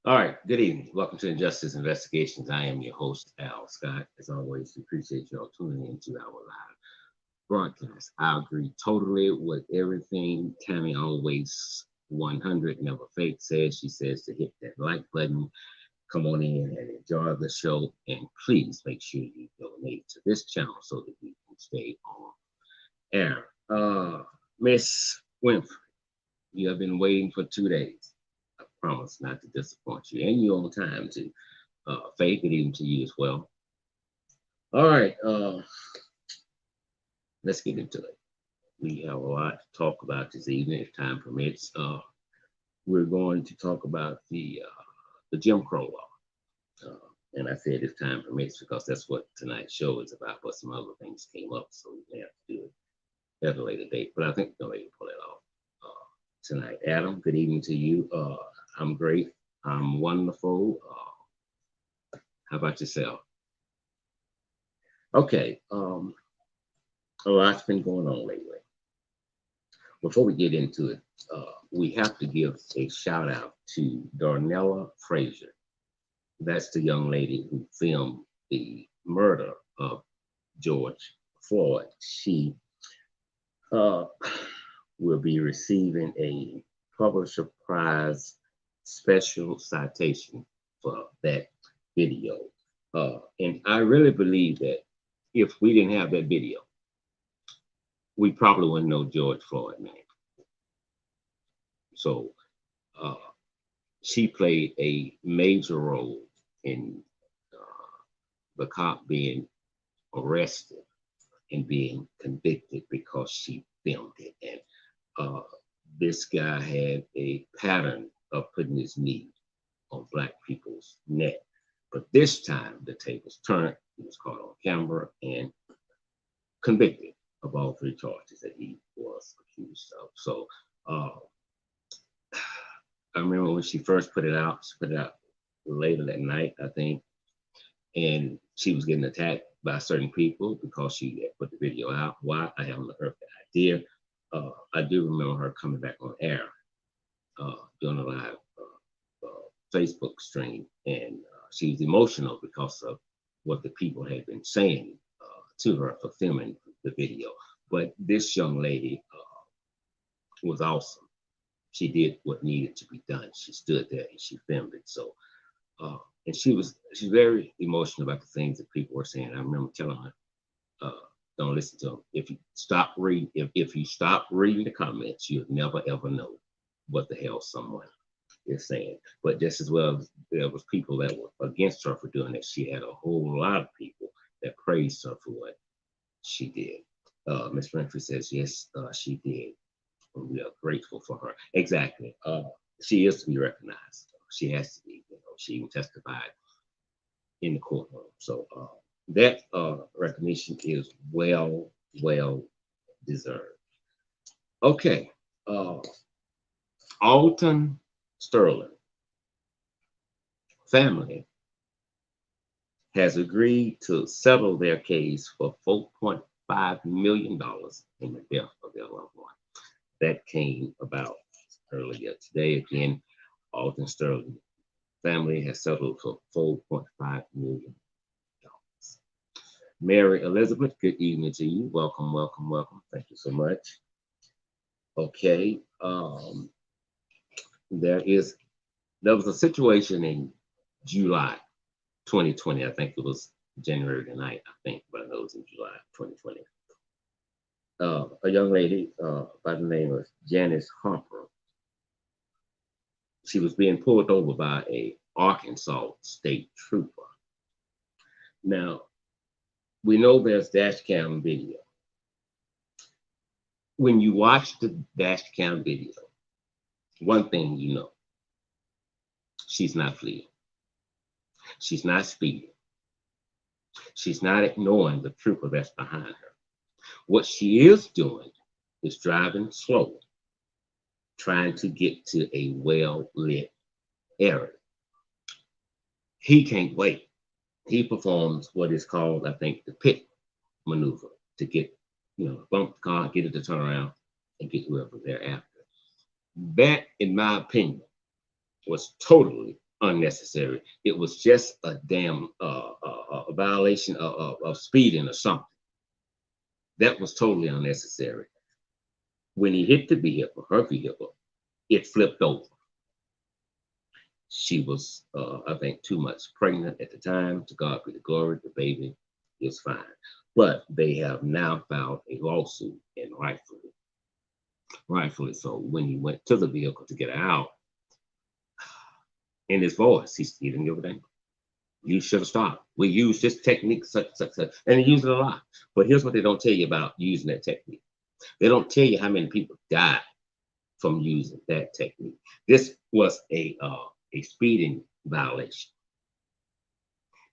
All right, good evening. Welcome to Injustice Investigations. I am your host, Al Scott. As always, we appreciate y'all tuning in to our live broadcast. I agree totally with everything Tammy always 100 never fake says. She says to hit that like button, come on in and enjoy the show. And please make sure you donate to this channel so that we can stay on air. Miss Winfrey, you have been waiting for 2 days. I promise not to disappoint you, and you're on time too. Faith, good evening to you as well. All right, let's get into it. We have a lot to talk about this evening, if time permits. We're going to talk about the Jim Crow law, and I said if time permits because that's what tonight's show is about. But some other things came up, so we may have to do it at a later date. But I think we'll be able to pull it off tonight. Adam, good evening to you. I'm great. I'm wonderful. How about yourself? Okay. A lot's been going on lately. Before we get into it, we have to give a shout out to Darnella Frazier. That's the young lady who filmed the murder of George Floyd. She uh, will be receiving a Publisher Prize special citation for that video. And I really believe that if we didn't have that video, we probably wouldn't know George Floyd name. So uh, she played a major role in the cop being arrested and being convicted because she filmed it. And uh, this guy had a pattern of putting his knee on black people's neck. But this time the tables turned. He was caught on camera and convicted of all three charges that he was accused of. So uh, I remember when she first put it out, she put it out later that night, I think, and she was getting attacked by certain people because she had put the video out. Why? I haven't heard the idea. I do remember her coming back on air doing a live Facebook stream, and she was emotional because of what the people had been saying to her for filming the video. But this young lady was awesome. She did what needed to be done. She stood there and she filmed it. So, and she's very emotional about the things that people were saying. I remember telling her, don't listen to them. If you stop reading, if you stop reading the comments, you'll never ever know what the hell someone is saying. But just as well as there was people that were against her for doing that, she had a whole lot of people that praised her for what she did. Miss Winfrey says yes, she did. And we are grateful for her. Exactly. She is to be recognized. She has to be. You know, she even testified in the courtroom. So that recognition is well deserved. Okay. Alton Sterling family has agreed to settle their case for $4.5 million in the death of their loved one. That came about earlier today. Again, Alton Sterling family has settled for $4.5 million. Mary Elizabeth, good evening to you. Welcome, welcome, welcome. Thank you so much. Okay. There is there was a situation in July 2020. I think it was January the 9th, I think, but I know it was in July 2020. A young lady by the name of Janice Harper. She was being pulled over by a Arkansas state trooper. Now, we know there's dash cam video. When you watch the dash cam video, one thing you know, she's not fleeing. She's not speeding. She's not ignoring the trooper that's behind her. What she is doing is driving slow, trying to get to a well-lit area. He can't wait. He performs what is called, I think, the pit maneuver to get, bump the car, get it to turn around, and get whoever they're after. That, in my opinion, was totally unnecessary. It was just a damn a violation of speeding or something. That was totally unnecessary. When he hit the vehicle, her vehicle, it flipped over. She was, I think, too much pregnant at the time. To God be the glory, the baby is fine. But they have now filed a lawsuit, and rightfully so. When he went to the vehicle to get her out, in his voice, he didn't give a damn. You should have stopped. We use this technique, such, and he used it a lot. But here's what they don't tell you about using that technique. They don't tell you how many people died from using that technique. This was a speeding violation.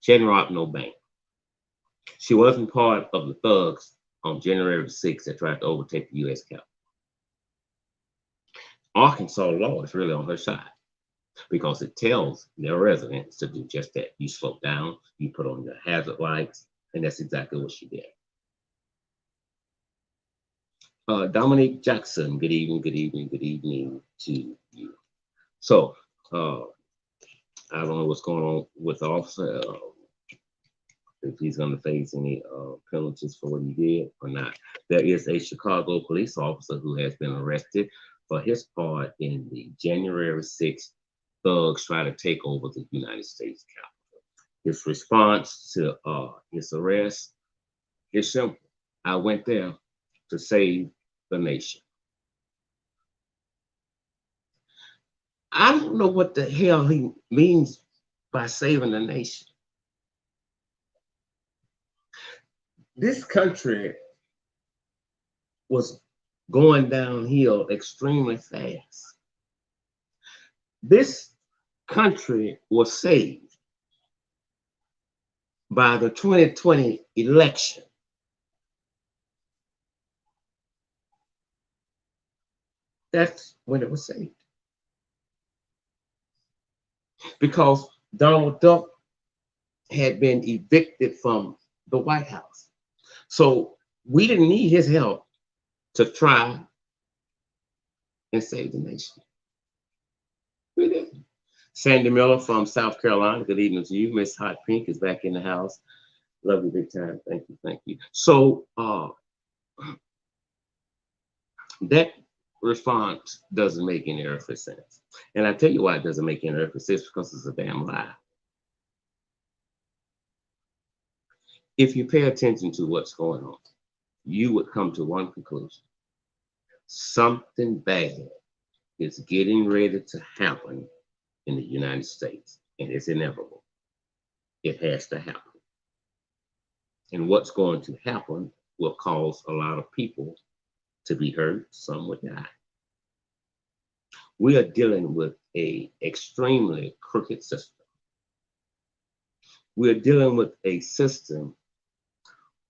She hadn't robbed no bank. She wasn't part of the thugs on January 6th that tried to overtake the U.S. Capitol. Arkansas law is really on her side because it tells their residents to do just that. You slow down, you put on your hazard lights, and that's exactly what she did. Dominique Jackson, good evening, good evening, good evening to you. So, I don't know what's going on with the officer, if he's going to face any penalties for what he did or not. There is a Chicago police officer who has been arrested for his part in the January 6th thugs try to take over the United States Capitol. His response to his arrest is simple. I went there to save the nation. I don't know what the hell he means by saving the nation. This country was going downhill extremely fast. This country was saved by the 2020 election. That's when it was saved. Because Donald Duck had been evicted from the White House. So we didn't need his help to try and save the nation. We didn't. Sandy Miller from South Carolina, good evening to you. Miss Hot Pink is back in the house. Love you big time. Thank you, thank you. So that response doesn't make any earthly sense. And I tell you why it doesn't make any earthly sense, because it's a damn lie. If you pay attention to what's going on, you would come to one conclusion. Something bad is getting ready to happen in the United States, and it's inevitable. It has to happen. And what's going to happen will cause a lot of people to be hurt, some will die. We are dealing with an extremely crooked system. We are dealing with a system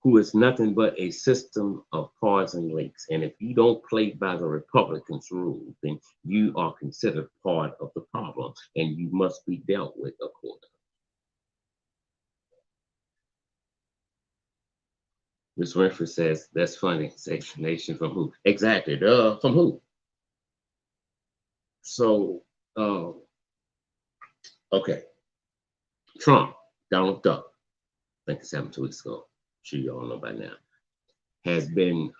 who is nothing but a system of pawns and links. And if you don't play by the Republicans' rules, then you are considered part of the problem, and you must be dealt with accordingly. Ms. Winfrey says, that's funny. Save the nation from who? Exactly. Duh. From who? So, okay. Trump, Donald Duck, I think it's happened 2 weeks ago. I'm sure you all know by now, has been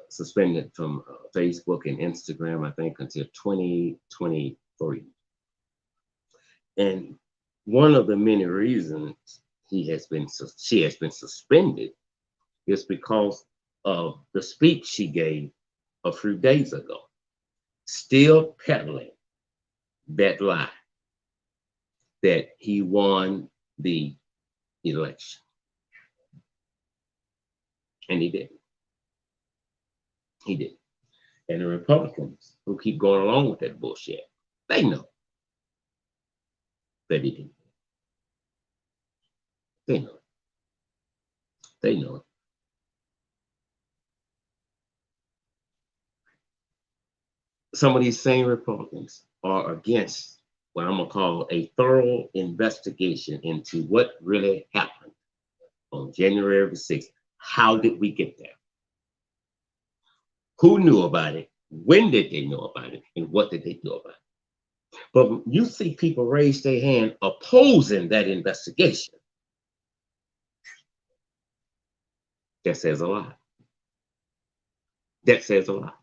suspended from Facebook and Instagram, I think, until 2023. And one of the many reasons she has been suspended is because of the speech she gave a few days ago, still peddling that lie that he won the election. And he didn't. He didn't. And the Republicans who keep going along with that bullshit, they know that he didn't. They know it. They know it. Some of these same Republicans are against what I'm going to call a thorough investigation into what really happened on January 6th. How did we get there? Who knew about it? When did they know about it? And what did they do about it? But you see people raise their hand opposing that investigation. That says a lot. That says a lot.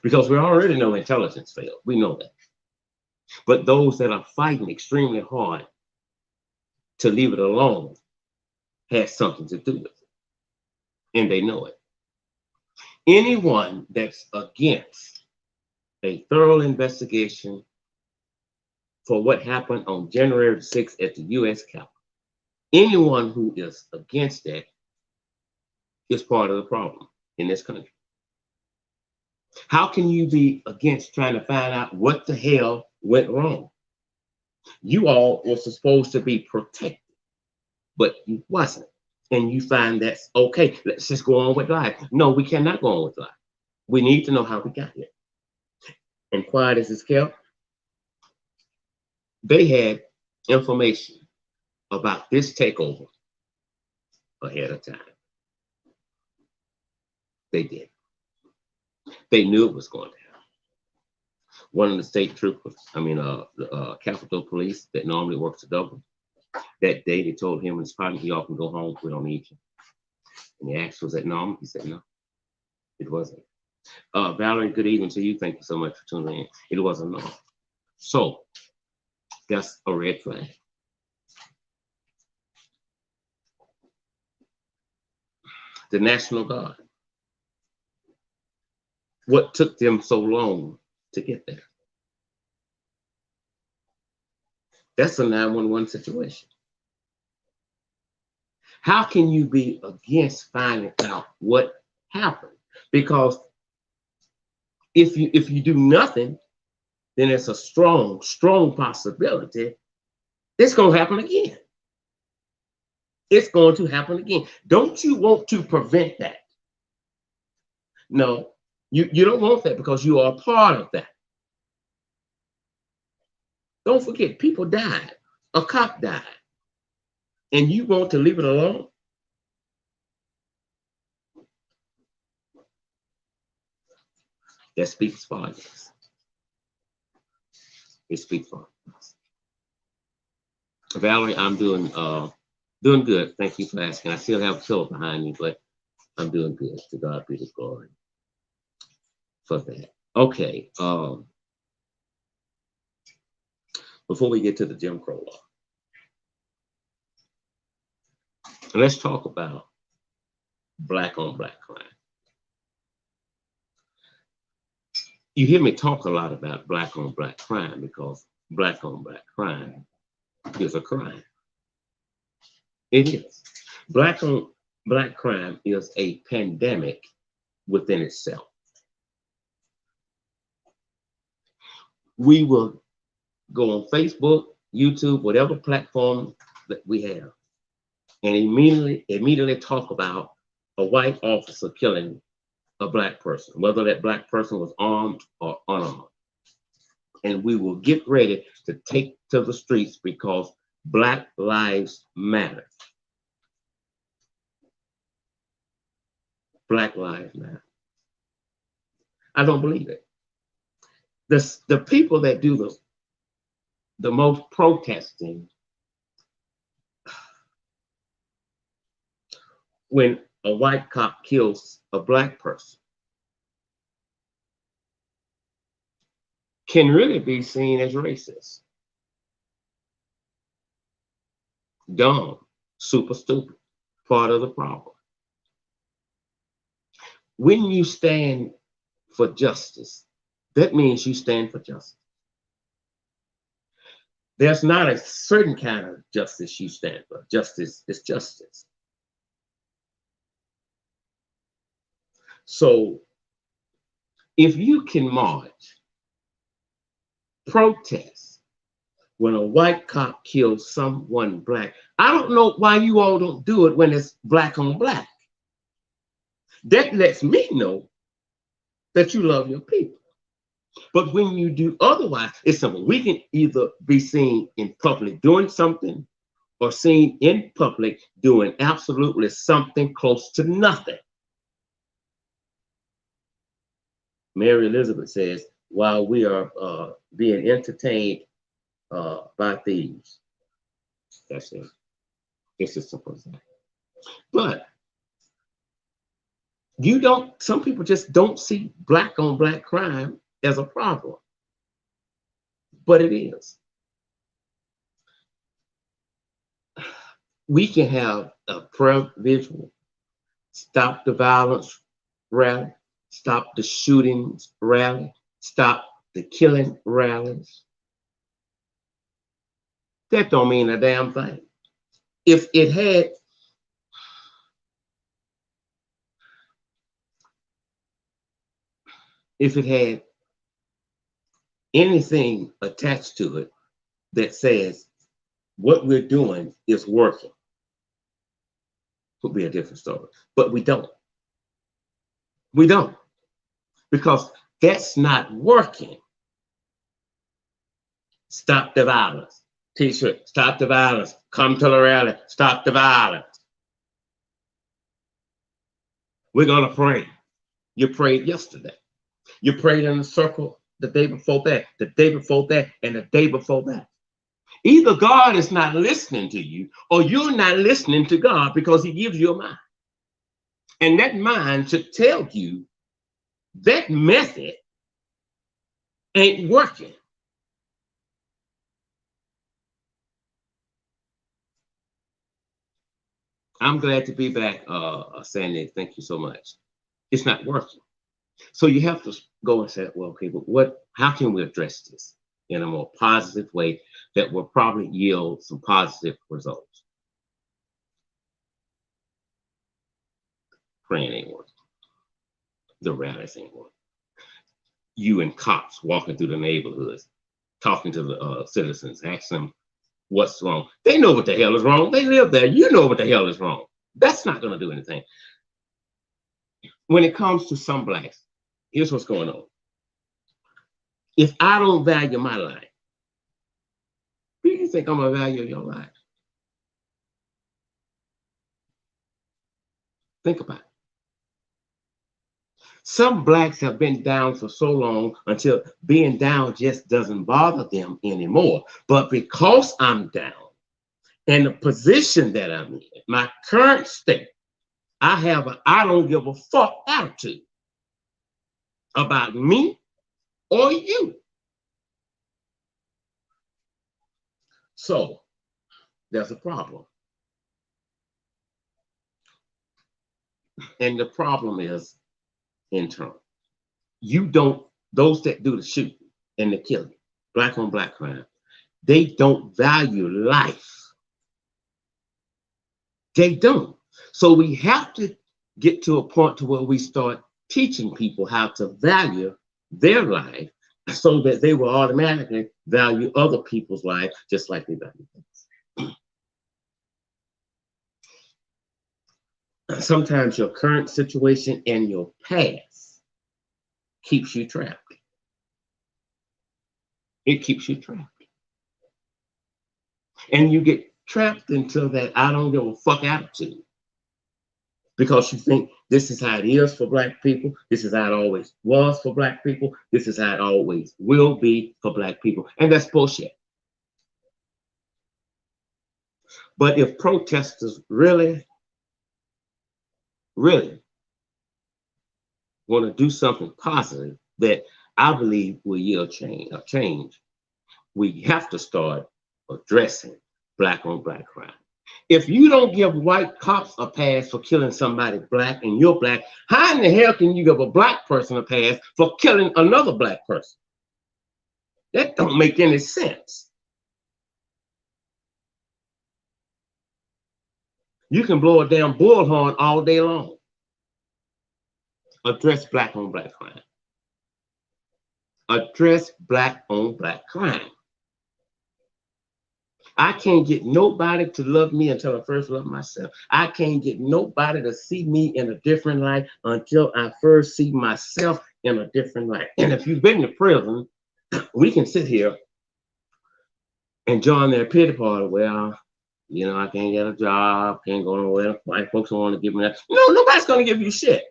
Because we already know intelligence failed. We know that. But those that are fighting extremely hard to leave it alone has something to do with it. And they know it. Anyone that's against a thorough investigation for what happened on January 6th at the U.S. Capitol, anyone who is against that is part of the problem in this country. How can you be against trying to find out what the hell went wrong? You all were supposed to be protected, but you wasn't. And you find that's okay. Let's just go on with life. No, we cannot go on with life. We need to know how we got here. And quiet as it's kept, they had information about this takeover ahead of time. They did. They knew it was going to happen. One of the state troopers, the Capitol Police that normally works a double, that day they told him and his partner, y'all can go home, we don't need you. And he asked, was that normal? He said, no, it wasn't. Valerie, good evening to you. Thank you so much for tuning in. It wasn't normal. So that's a red flag. The National Guard. What took them so long to get there? That's a 911 situation. How can you be against finding out what happened? Because if you do nothing, then it's a strong possibility it's going to happen again. It's going to happen again. Don't you want to prevent that? No, you don't want that because you are a part of that. Don't forget, people died. A cop died. And you want to leave it alone? That speaks volumes. It speaks volumes. Valerie, I'm doing good. Thank you for asking. I still have a pillow behind me, but I'm doing good. To God be the glory for that. Okay. Before we get to the Jim Crow law, let's talk about black on black crime. You hear me talk a lot about black on black crime because black on black crime is a crime. It is. Black on black crime is a pandemic within itself. We will go on Facebook, YouTube, whatever platform that we have, and immediately talk about a white officer killing a black person, whether that black person was armed or unarmed. And we will get ready to take to the streets because Black Lives Matter. Black Lives Matter. I don't believe it. The people that do the most protesting when a white cop kills a black person can really be seen as racist. Dumb, super stupid, part of the problem. When you stand for justice, that means you stand for justice. There's not a certain kind of justice you stand for. Justice is justice. So if you can march, protest, when a white cop kills someone black, I don't know why you all don't do it when it's black on black. That lets me know that you love your people. But when you do otherwise, it's simple. We can either be seen in public doing something or seen in public doing absolutely something close to nothing. Mary Elizabeth says, while we are being entertained by thieves. That's it. It's as simple as that. But you don't, some people just don't see black on black crime as a problem, but it is. We can have a prayer visual, stop the violence rally, stop the shootings rally, stop the killing rallies. That don't mean a damn thing. If it had, if it had anything attached to it that says what we're doing is working, would be a different story. But we don't. We don't. Because that's not working. Stop the violence. T-shirt, stop the violence. Come to the rally, stop the violence. We're going to pray. You prayed yesterday. You prayed in a circle the day before that, the day before that, and the day before that. Either God is not listening to you or you're not listening to God because he gives you a mind. And that mind should tell you that method ain't working. I'm glad to be back, Sandy. Thank you so much. It's not working. So you have to go and say, well, people, how can we address this in a more positive way that will probably yield some positive results? Praying ain't working. The rallies ain't working. You and cops walking through the neighborhoods, talking to the citizens, asking them what's wrong. They know what the hell is wrong. They live there. You know what the hell is wrong. That's not going to do anything. When it comes to some blacks, here's what's going on. If I don't value my life, who do you think I'm going to value your life? Think about it. Some blacks have been down for so long until being down just doesn't bother them anymore. But because I'm down and the position that I'm in, my current state, I have a I don't give a fuck attitude about me or you. So there's a problem. And the problem is internal. You don't, those that do the shooting and the killing, black on black crime, they don't value life. They don't. So we have to get to a point to where we start teaching people how to value their life so that they will automatically value other people's life just like they value theirs. Sometimes your current situation and your past keeps you trapped. It keeps you trapped. And you get trapped into that I don't give a fuck attitude because you think this is how it is for black people. This is how it always was for black people. This is how it always will be for black people. And that's bullshit. But if protesters really want to do something positive that I believe will yield change, we have to start addressing black on black crime. If you don't give white cops a pass for killing somebody black and you're black, how in the hell can you give a black person a pass for killing another black person? That don't make any sense. You can blow a damn bullhorn all day long. Address black on black crime. Address black on black crime. I can't get nobody to love me until I first love myself. I can't get nobody to see me in a different light until I first see myself in a different light. And if you've been to prison, we can sit here and join their pity party. Well, you know, I can't get a job, can't go nowhere. White folks don't want to give me that. No, nobody's going to give you shit.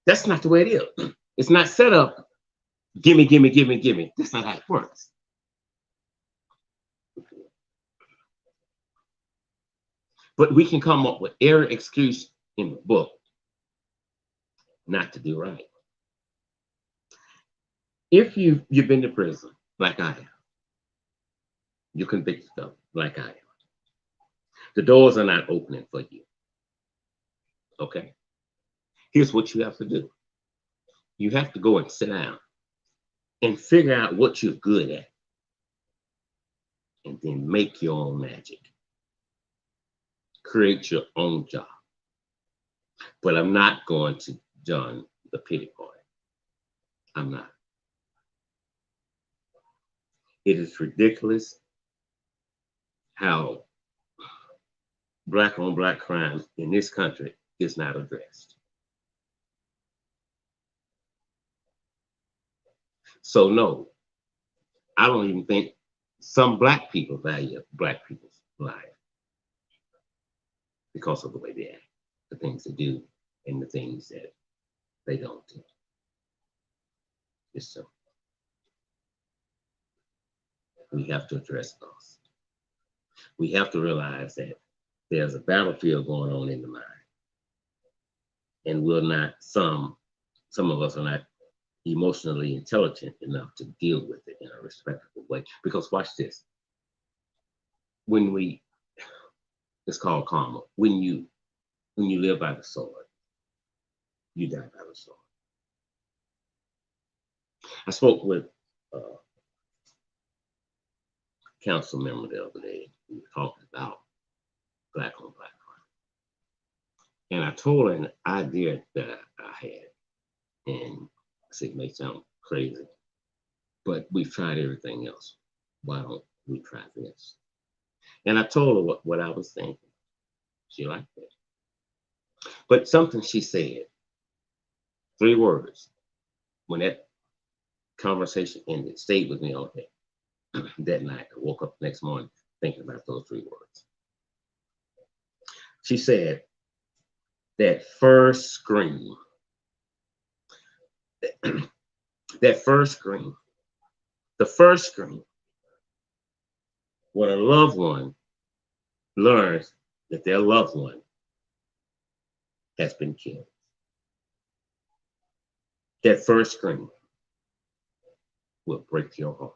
That's not the way it is. It's not set up Gimme, gimme, gimme, gimme. That's not how it works. But we can come up with every excuse in the book not to do right. If you've been to prison, like I have, you're convicted of, like I am, the doors are not opening for you. Okay? Here's what you have to do. You have to go and sit down and figure out what you're good at, and then make your own magic. Create your own job. But I'm not going to join the pity party. I'm not. It is ridiculous how black on black crime in this country is not addressed. So no, I don't even think some black people value black people's life because of the way they act, the things they do, and the things that they don't do. It's so we have to address those. We have to realize that there's a battlefield going on in the mind, and we're not some of us are not emotionally intelligent enough to deal with it in a respectful way. Because watch this. When we it's called karma. When you live by the sword, you die by the sword. I spoke with a council member the other day. We were talking about black on black crime. And I told her an idea that I had. And I said, it may sound crazy, but we've tried everything else. Why don't we try this? And I told her what I was thinking. She liked it. But something she said, 3 words, when that conversation ended, stayed with me all day. That night, I woke up the next morning thinking about those 3 words. She said, that first scream, that first scream, the first scream, when a loved one learns that their loved one has been killed. That first scream will break your heart.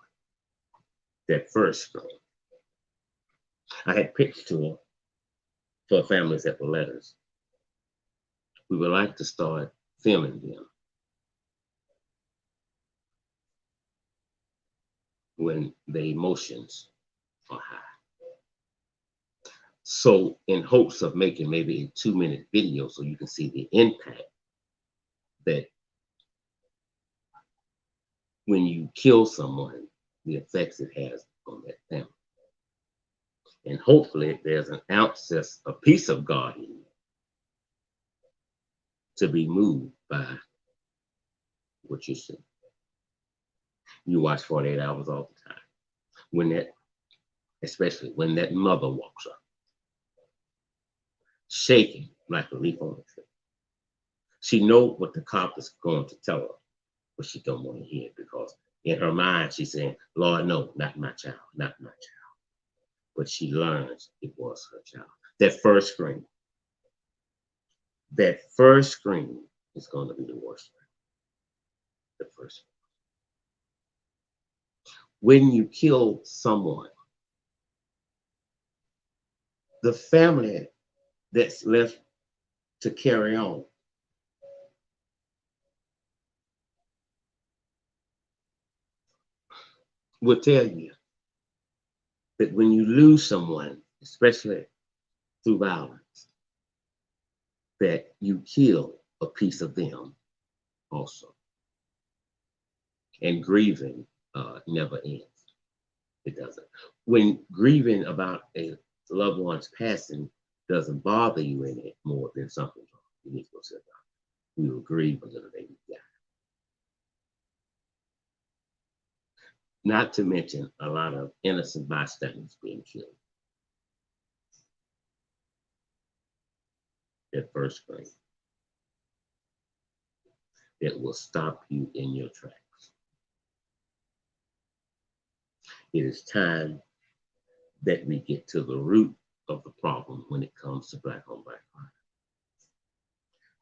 That first scream. I had pitched to her for families that were letters. We would like to start filming them when the emotions are high. So in hopes of making maybe a 2-minute video so you can see the impact that when you kill someone, the effects it has on that family. And hopefully there's an ounce, a piece of God in you to be moved by what you see. You watch 48 Hours all the time. When that, especially when that mother walks up, shaking like a leaf on a tree. She knows what the cop is going to tell her, but she don't want to hear it because in her mind she's saying, Lord, no, not my child, not my child. But she learns it was her child. That first scream is going to be the worst scream. The first scream. When you kill someone, the family that's left to carry on will tell you that when you lose someone, especially through violence, that you kill a piece of them also. And grieving never ends. It doesn't. When grieving about a loved one's passing doesn't bother you any more than something's wrong, you need to go sit down. We will grieve a little baby die. Not to mention a lot of innocent bystanders being killed. That first scream that will stop you in your tracks. It is time that we get to the root of the problem when it comes to black on black crime.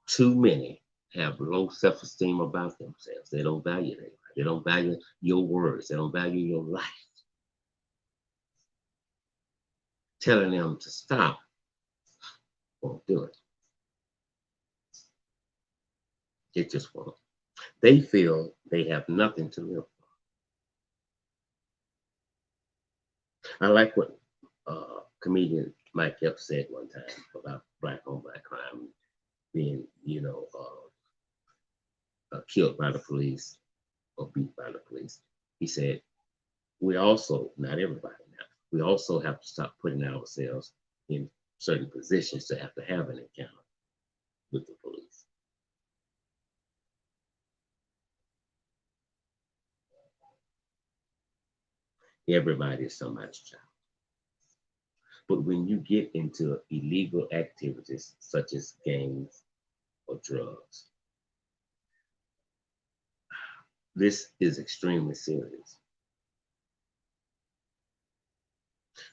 Too many have low self-esteem about themselves. They don't value their life. They don't value your words. They don't value your life. Telling them to stop won't do it. It just won't. They feel they have nothing to live for. I like what comedian Mike Epps said one time about black on black crime being, killed by the police or beat by the police. He said, we also, not everybody now, we also have to stop putting ourselves in certain positions to have an encounter with the police. Everybody is somebody's child. But when you get into illegal activities such as gangs or drugs, this is extremely serious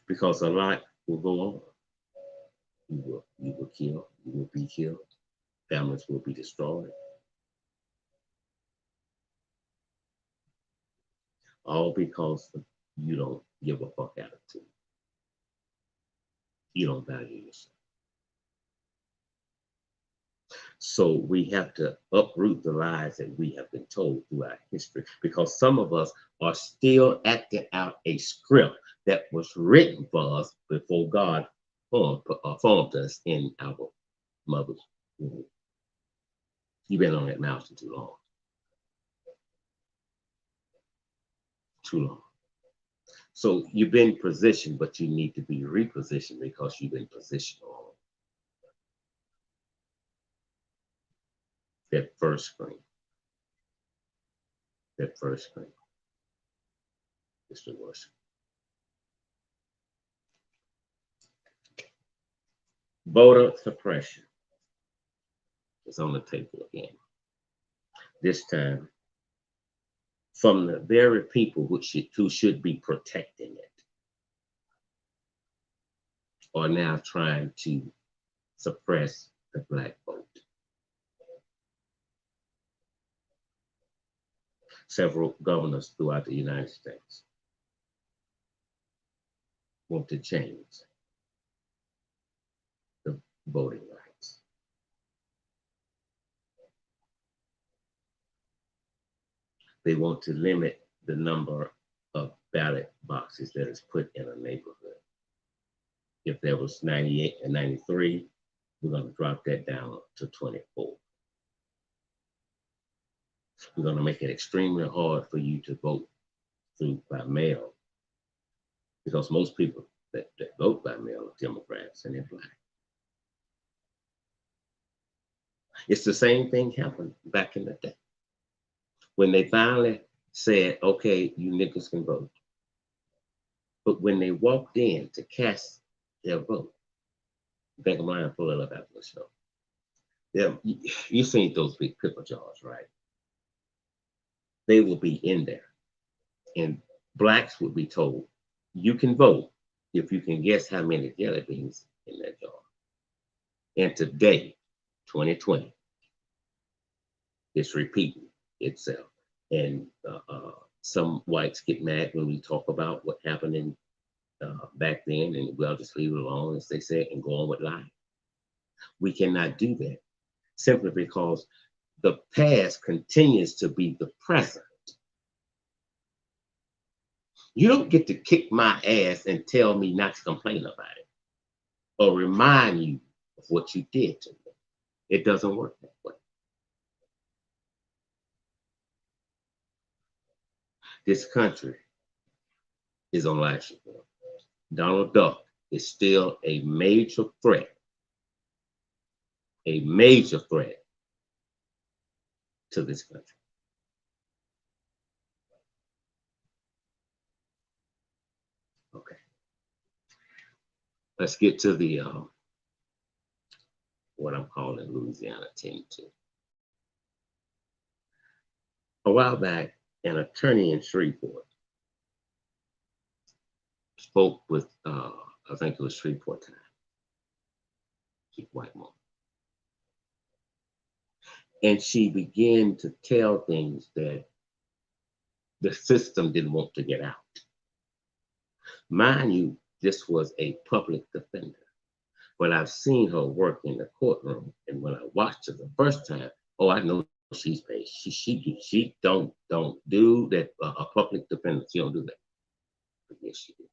because a lot will go on. You will kill, you will be killed, families will be destroyed. All because you don't give a fuck attitude. You don't value yourself. So we have to uproot the lies that we have been told throughout history because some of us are still acting out a script that was written for us before God formed us in our mother's womb. You've been on that mountain too long. Too long. So you've been positioned, but you need to be repositioned because you've been positioned wrong. That first screen is the worst. Voter suppression is on the table again. This time from the very people who should be protecting it are now trying to suppress the black vote. Several governors throughout the United States want to change the voting rights. They want to limit the number of ballot boxes that is put in a neighborhood. If there was 98 and 93, we're going to drop that down to 24. We're going to make it extremely hard for you to vote through by mail because most people that vote by mail are Democrats and they're black. It's the same thing happened back in the day when they finally said, okay, you niggas can vote. But when they walked in to cast their vote, I think I'm going to pull it up after the show. Yeah, you seen those big pickle jars, right? They will be in there. And blacks would be told, you can vote if you can guess how many jelly beans in that jar. And today, 2020, it's repeating itself. And some whites get mad when we talk about what happened in back then, and we'll just leave it alone, as they say, and go on with life. We cannot do that simply because the past continues to be the present. You don't get to kick my ass and tell me not to complain about it or remind you of what you did to me. It doesn't work that way. This country is on life support. Donald Duck is still a major threat to this country. Okay. Let's get to the what I'm calling Louisiana 10-2. A while back, an attorney in Shreveport spoke with, I think it was Shreveport time, she's a white woman. And she began to tell things that the system didn't want to get out. Mind you, this was a public defender, but I've seen her work in the courtroom, and when I watched her the first time, oh, I know she's paid. She don't do that. A public defender, she don't do that. But yes, she did.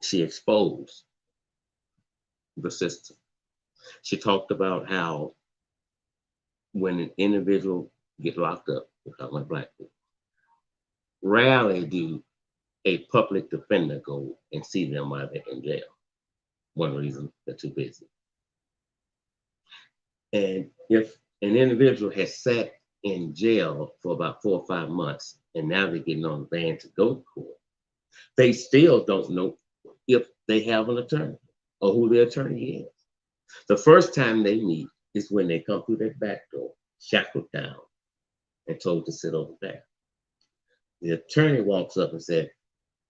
She exposed the system. She talked about how when an individual get locked up, we're talking about black people, rarely do a public defender go and see them while they're in jail. One reason, they're too busy. And if an individual has sat in jail for about 4 or 5 months and now they're getting on the van to go to court, they still don't know if they have an attorney or who their attorney is. The first time they meet is when they come through that back door, shackled down, and told to sit over there. The attorney walks up and said,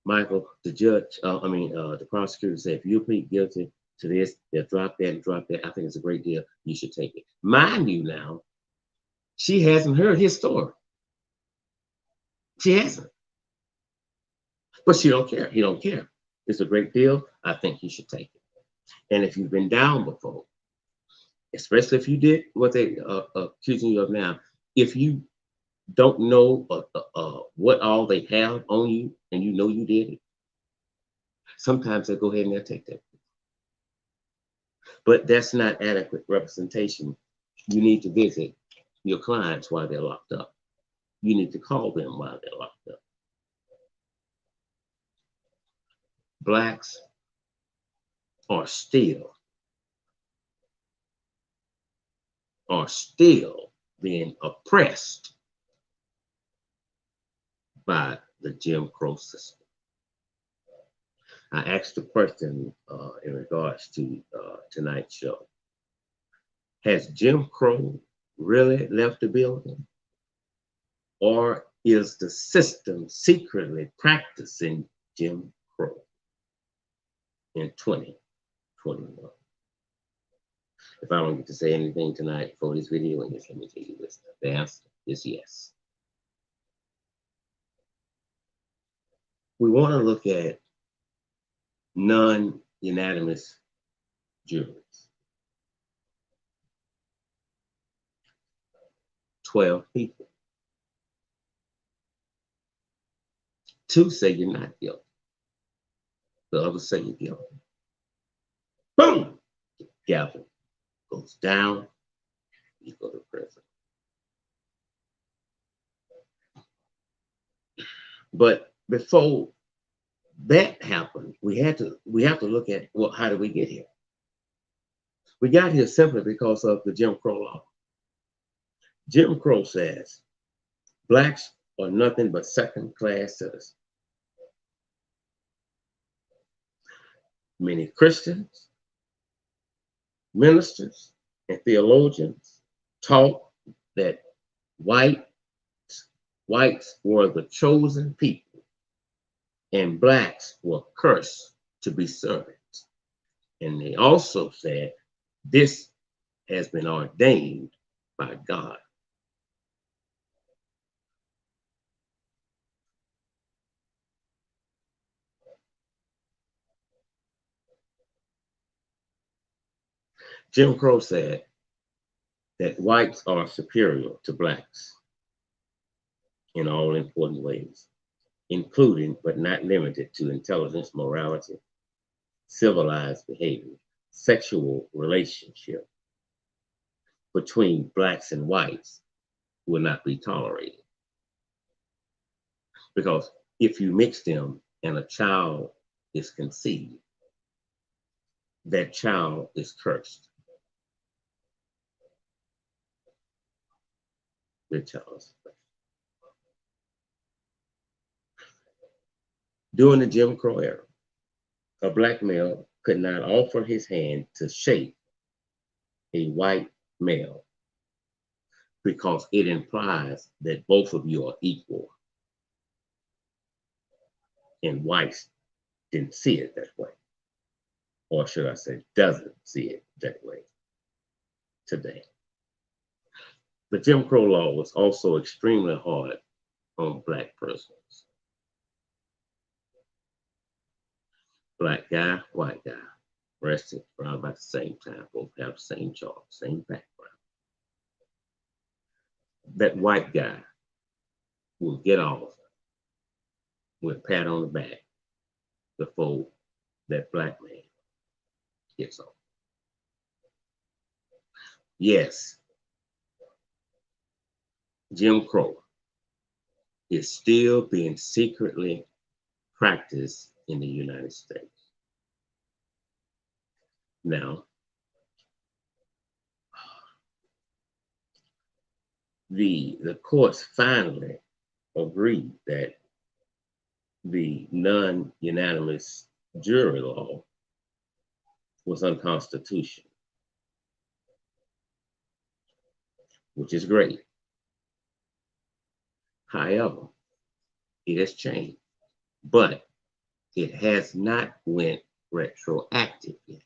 Michael, the judge, the prosecutor said, if you plead guilty to this, they'll drop that and drop that. I think it's a great deal. You should take it. Mind you now, she hasn't heard his story. She hasn't. But she don't care. He don't care. It's a great deal. I think you should take it. And if you've been down before, especially if you did what they accusing you of now, if you don't know what all they have on you and you know you did it, sometimes they'll go ahead and they'll take that. But that's not adequate representation. You need to visit your clients while they're locked up. You need to call them while they're locked up. Blacks are still being oppressed by the Jim Crow system. I asked a question in regards to tonight's show. Has Jim Crow really left the building? Or is the system secretly practicing Jim Crow in 2021? If I don't get to say anything tonight for this video, and just let me tell you this, the answer is yes. We want to look at non-unanimous juries. 12 people. 2 say you're not guilty. The others say you're guilty. Boom! The gavel goes down. You go to prison. But before that happened, we have to look at, well, how did we get here? We got here simply because of the Jim Crow law. Jim Crow says blacks are nothing but second-class citizens. Many Christians, ministers, and theologians taught that whites were the chosen people and blacks were cursed to be servants. And they also said this has been ordained by God. Jim Crow said that whites are superior to blacks in all important ways, including but not limited to intelligence, morality, civilized behavior, sexual relationship between blacks and whites will not be tolerated. Because if you mix them and a child is conceived, that child is cursed. The child is cursed. During the Jim Crow era, a black male could not offer his hand to shake a white male because it implies that both of you are equal. And whites didn't see it that way, or should I say, doesn't see it that way today. The Jim Crow law was also extremely hard on Black prisoners. Black guy, white guy, arrested around about the same time, both have the same charge, same background. That white guy will get off with a pat on the back before that Black man gets off. Yes, Jim Crow is still being secretly practiced in the United States. Now, the courts finally agreed that the non-unanimous jury law was unconstitutional, which is great. However, it has changed, but it has not went retroactive yet.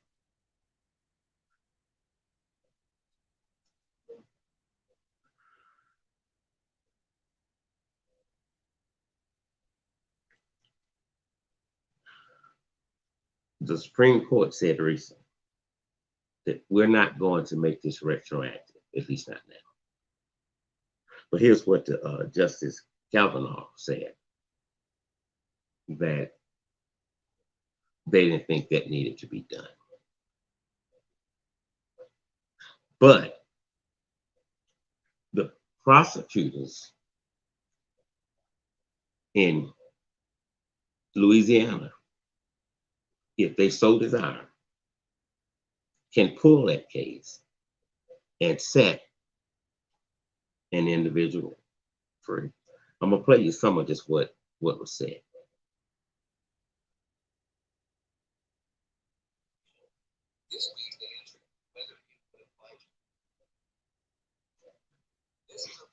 The Supreme Court said recently that we're not going to make this retroactive, at least not now. But here's what the, Justice Kavanaugh said, that they didn't think that needed to be done. But the prosecutors in Louisiana, if they so desire, can pull that case and set an individual free. I'm gonna play you some of just what was said. This week they answered whether you would apply to this is a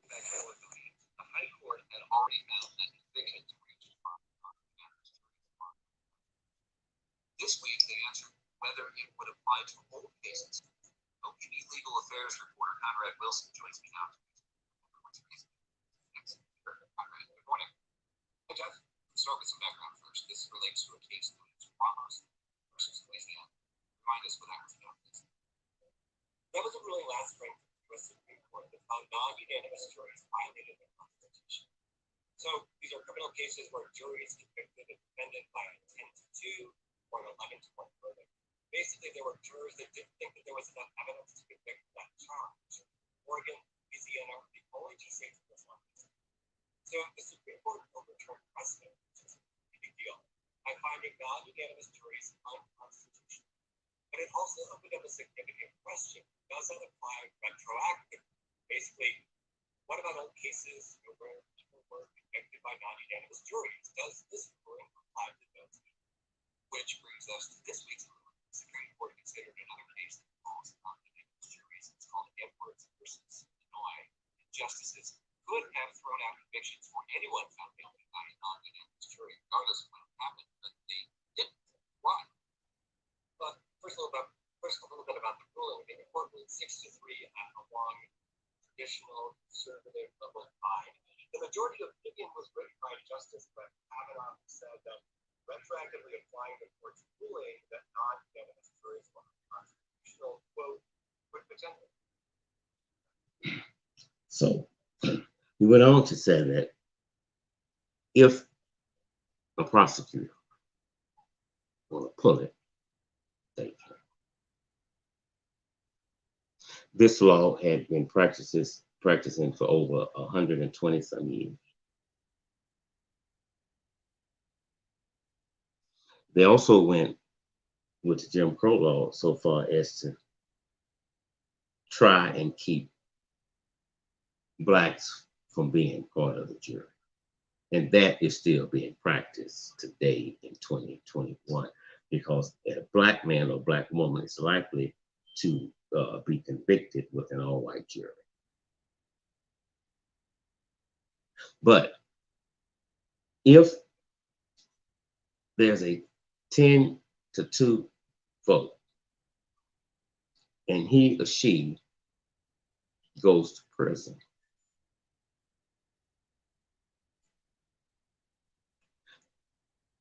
the High Court had already found that convictions reached this week they answered whether it would apply to old cases. OPB Legal Affairs reporter Conrad Wilson joins me now. Good morning. Hey, Jeff. Let's start with some background first. This relates to a case known as Ramos versus Louisiana. Remind us what that was about. That was a ruling last spring from the U.S. Supreme Court that found non-unanimous juries violated the Constitution. So these are criminal cases where juries convicted a defendant by an intent to do or an 11-to-1 verdict. Basically, there were jurors that didn't think that there was enough evidence to convict that charge. Oregon, Louisiana are the only two states in this one. So the Supreme Court overturned precedent, which is a big deal, by finding non-unanimous juries unconstitutional. But it also opened up a significant question. Does that apply retroactively? Basically, what about old cases where people were convicted by non-unanimous juries? Does this ruling apply to those? Which brings us to this week's ruling. The Supreme Court considered another case that involves non-unanimous juries. It's called Edwards versus Illinois. Justices could have thrown out convictions for anyone found guilty by a non-unanimous jury, regardless of what happened, but they didn't. Why? But first a little bit about the ruling. The court ruled 6-3 at a long, traditional, conservative level 5. The majority opinion was written by Justice Kavanaugh, who said that retroactively applying the court's ruling that non-unanimous juries were unconstitutional, quote, would potentially. So he went on to say that if a prosecutor want to pull it, they can. This law had been practicing for over 120 some years. They also went with the Jim Crow law so far as to try and keep Blacks from being part of the jury. And that is still being practiced today in 2021. because a black man or black woman is likely to be convicted with an all-white jury. But if there's a 10-2 vote and he or she goes to prison,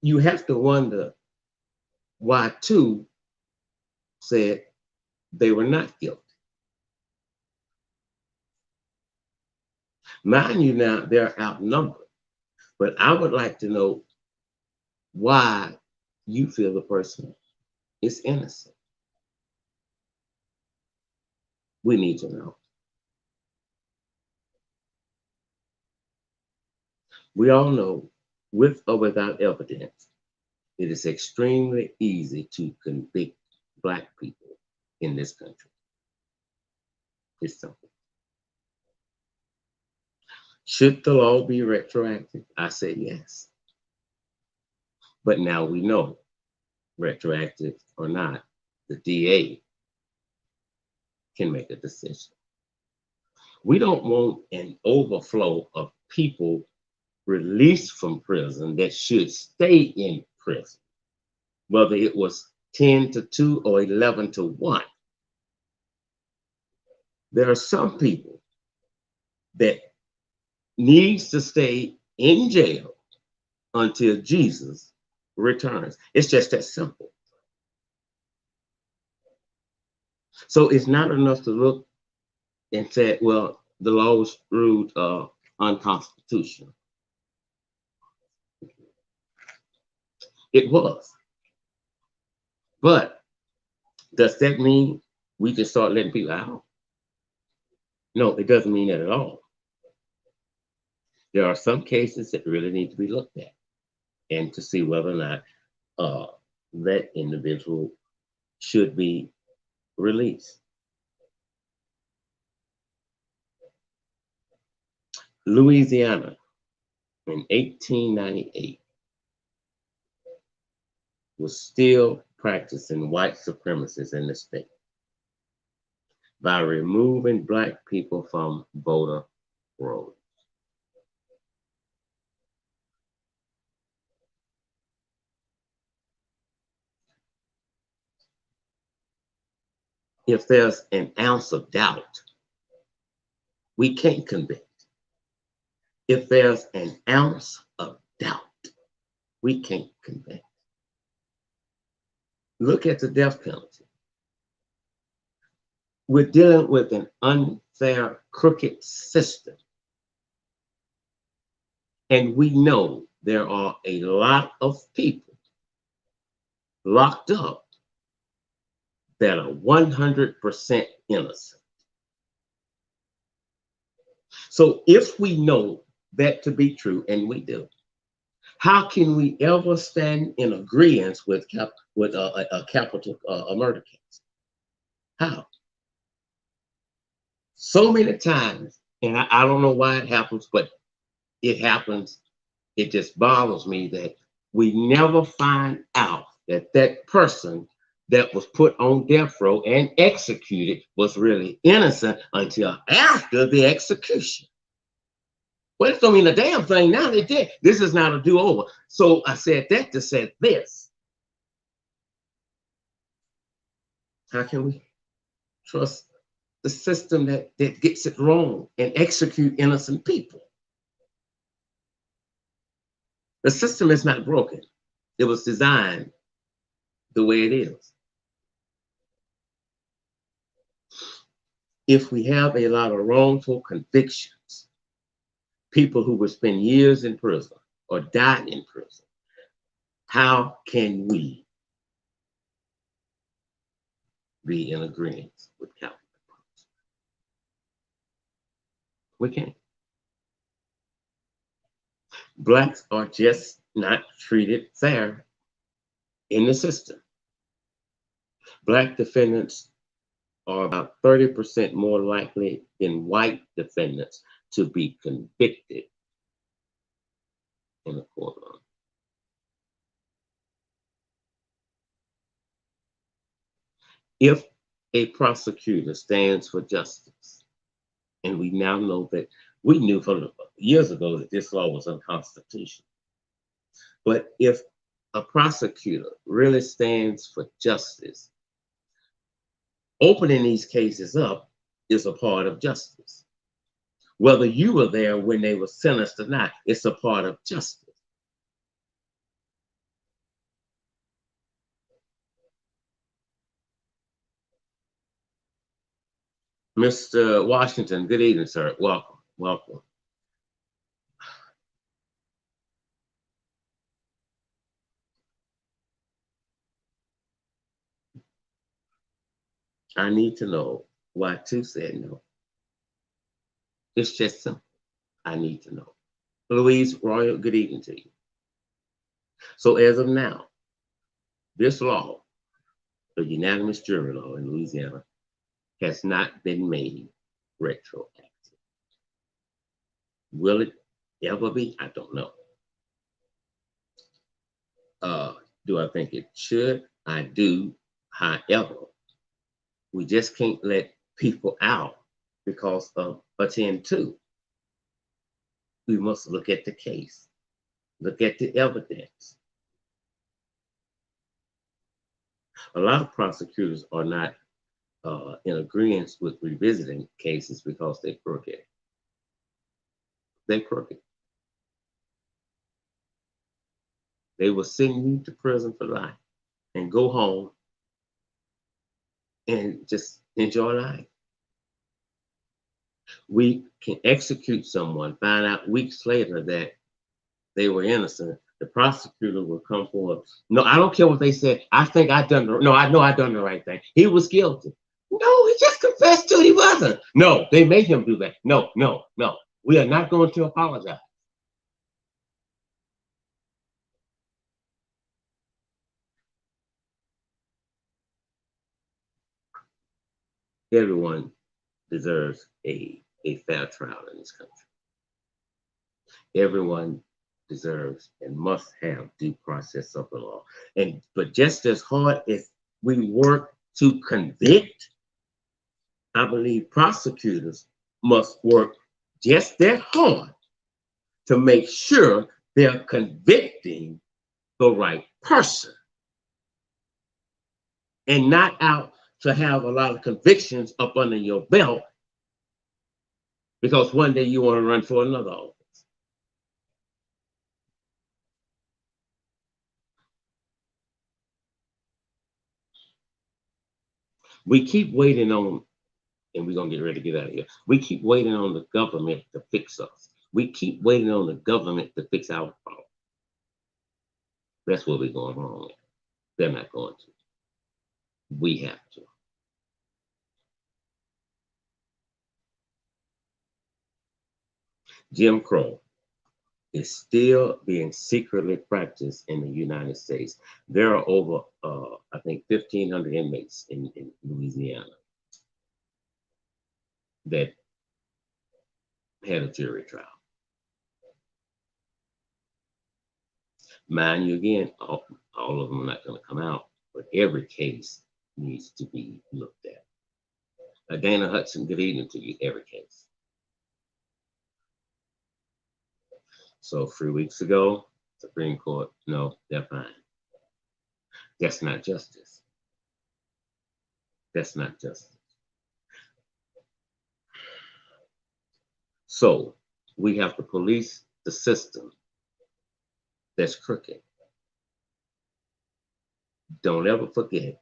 you have to wonder why 2 said they were not guilty. Mind you, now they're outnumbered, but I would like to know why you feel the person is innocent. We need to know. We all know, with or without evidence, it is extremely easy to convict black people in this country. It's simple. Should the law be retroactive? I say yes. But now we know, retroactive or not, the DA can make a decision. We don't want an overflow of people released from prison that should stay in prison, whether it was 10-2 or 11-1. There are some people that needs to stay in jail until Jesus returns. It's just that simple. So it's not enough to look and say, well, the law was ruled unconstitutional. It was. But does that mean we can start letting people out? No, it doesn't mean that at all. There are some cases that really need to be looked at and to see whether or not that individual should be released. Louisiana in 1898 was still practicing white supremacists in the state by removing black people from voter rolls. If there's an ounce of doubt, we can't convict. If there's an ounce of doubt, we can't convict. Look at the death penalty. We're dealing with an unfair, crooked system. And we know there are a lot of people locked up that are 100% innocent. So if we know that to be true, and we do, how can we ever stand in agreement with a capital murder case? How? So many times, and I don't know why it happens, but it happens. It just bothers me that we never find out that that person that was put on death row and executed was really innocent until after the execution. Well, it don't mean a damn thing now. They did. This is not a do-over. So I said that to say this. How can we trust the system that gets it wrong and execute innocent people? The system is not broken. It was designed the way it is. If we have a lot of wrongful convictions, people who would spend years in prison or die in prison, how can we be in agreement with capital punishment? We can't. Blacks are just not treated fair in the system. Black defendants are about 30% more likely than white defendants to be convicted in a courtroom. If a prosecutor stands for justice, and we now know that we knew from years ago that this law was unconstitutional, but if a prosecutor really stands for justice, opening these cases up is a part of justice. Whether you were there when they were sentenced or not, it's a part of justice. Mr. Washington, good evening, sir. Welcome, welcome. I need to know why two said no. It's just simple. I need to know. Louise Royal, good evening to you. So as of now, this law, the unanimous jury law in Louisiana, has not been made retroactive. Will it ever be? I don't know. Do I think it should? I do. However, we just can't let people out because of a 10-2. We must look at the case, look at the evidence. A lot of prosecutors are not in agreement with revisiting cases because they're crooked. They're crooked. They will send you to prison for life and go home and just enjoy life. We can execute someone, find out weeks later that they were innocent. The prosecutor will come forward. No, I don't care what they said. I think I done no, I know I done the right thing. He was guilty. No, he just confessed to it. He wasn't. No, they made him do that. No, no, no. We are not going to apologize. Everyone deserves a fair trial in this country. Everyone deserves and must have due process of the law. But just as hard as we work to convict, I believe prosecutors must work just that hard to make sure they're convicting the right person and not out to have a lot of convictions up under your belt because one day you want to run for another office. We keep waiting on, and we're going to get ready to get out of here. We keep waiting on the government to fix us. We keep waiting on the government to fix our problem. That's where we're going wrong. They're not going to. We have to. Jim Crow is still being secretly practiced in the United States. There are over, I think, 1,500 inmates in Louisiana that had a jury trial. Mind you, again, all of them are not going to come out, but every case needs to be looked at. Dana Hudson, good evening to you, every case. So 3 weeks ago, Supreme Court, no, they're fine. That's not justice. That's not justice. So we have to police the system that's crooked. Don't ever forget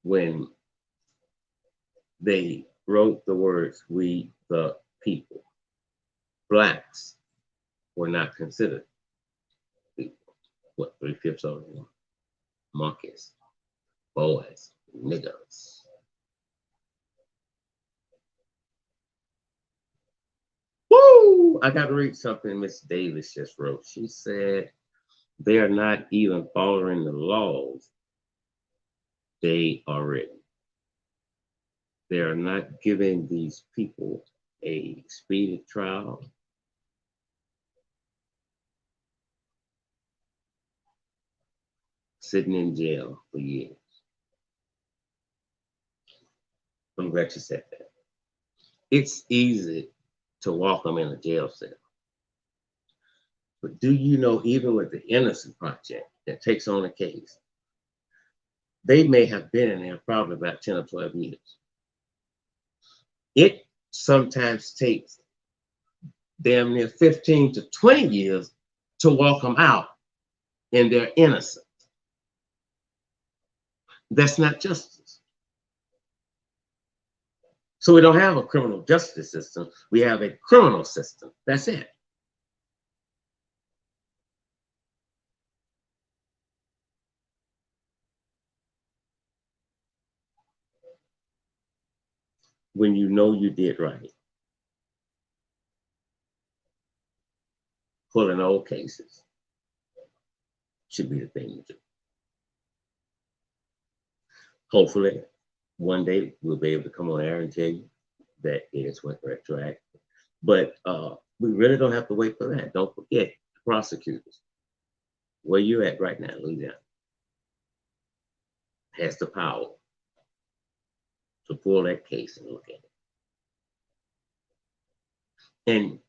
when they wrote the words, "We the people." Blacks were not considered people. What, 3/5 of them? Monkeys, boys, niggers. Woo! I got to read something Miss Davis just wrote. She said, they are not even following the laws they are written. They are not giving these people a speedy trial. Sitting in jail for years. I'm glad you said that. It's easy to walk them in a jail cell. But do you know, even with the Innocent Project that takes on a case, they may have been in there probably about 10 or 12 years. It sometimes takes damn near 15 to 20 years to walk them out and they're innocent. That's not justice. So we don't have a criminal justice system. We have a criminal system. That's it. When you know you did right, pulling old cases should be the thing to do. Hopefully, one day we'll be able to come on air and tell you that it is retroactive. But we really don't have to wait for that. Don't forget the prosecutors. Where you at right now, Louisiana, has the power to pull that case and look at it. And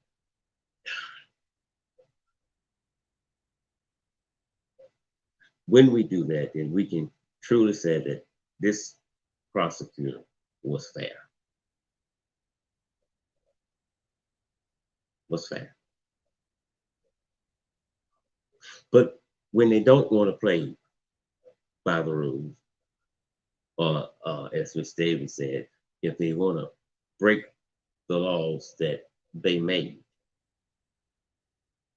when we do that, then we can truly say that this prosecutor was fair. Was fair. But when they don't want to play by the rules, or as Ms. Davis said, if they want to break the laws that they made,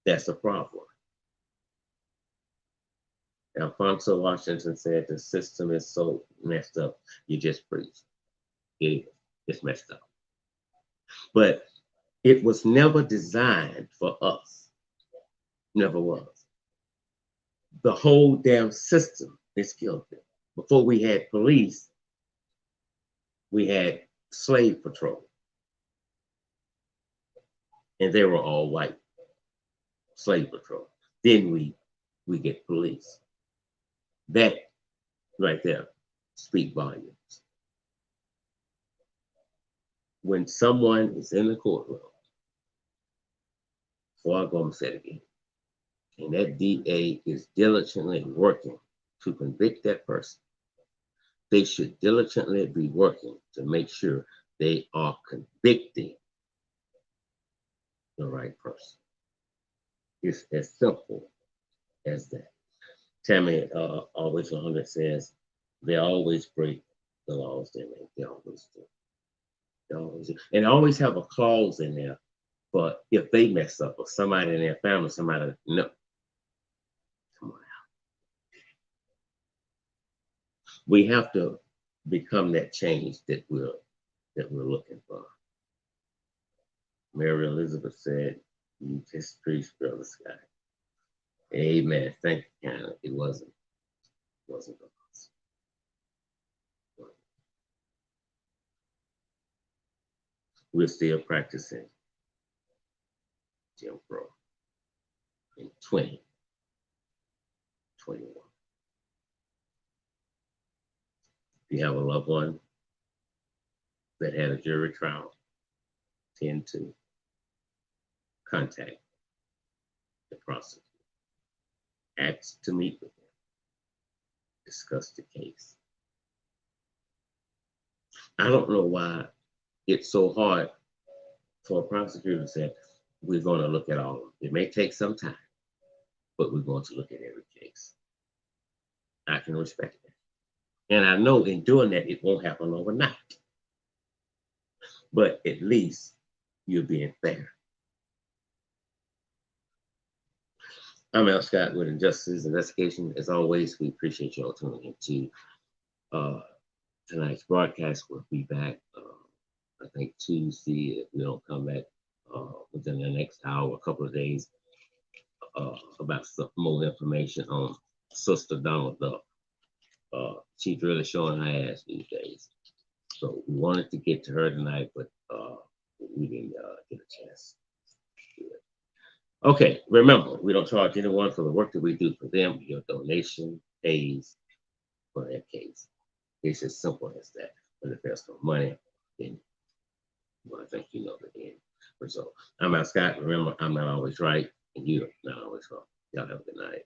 that's a problem. Alfonso Washington said the system is so messed up, you just preach. It's messed up. But it was never designed for us. Never was. The whole damn system is guilty. Before we had police, we had slave patrol. And they were all white. Slave patrol. Then we get police. That right there speak volumes. When someone is in the courtroom, before I go and say it again, and that DA is diligently working to convict that person, they should diligently be working to make sure they are convicting the right person. It's as simple as that. Tammy always 100 says they always break the laws they make. They always do. They always do. And always have a clause in there for if they mess up or somebody in their family, somebody, no. Come on out. We have to become that change that we're looking for. Mary Elizabeth said, "You just preach, Brother Scott." Amen. Thank you, Hannah. It wasn't us. We're still practicing Jim Crow in 2021. If you have a loved one that had a jury trial, tend to contact the prosecutor. Ask to meet with them. Discuss the case. I don't know why it's so hard for a prosecutor to say, we're going to look at all of them. It may take some time, but we're going to look at every case. I can respect that. And I know in doing that, it won't happen overnight. But at least you're being fair. I'm Al Scott with Injustice Investigation. As always, we appreciate you all tuning into tonight's broadcast. We'll be back, I think, Tuesday, if we don't come back within the next hour, a couple of days, about some more information on Sister Donald Duck. She's really showing her ass these days. So we wanted to get to her tonight, but we didn't get a chance. Okay, remember, we don't charge anyone for the work that we do for them. Your donation pays for that case. It's as simple as that. when it fails on money, then well, I think you know the end result. I'm Scott. Remember, I'm not always right, and you're not always wrong. Y'all have a good night.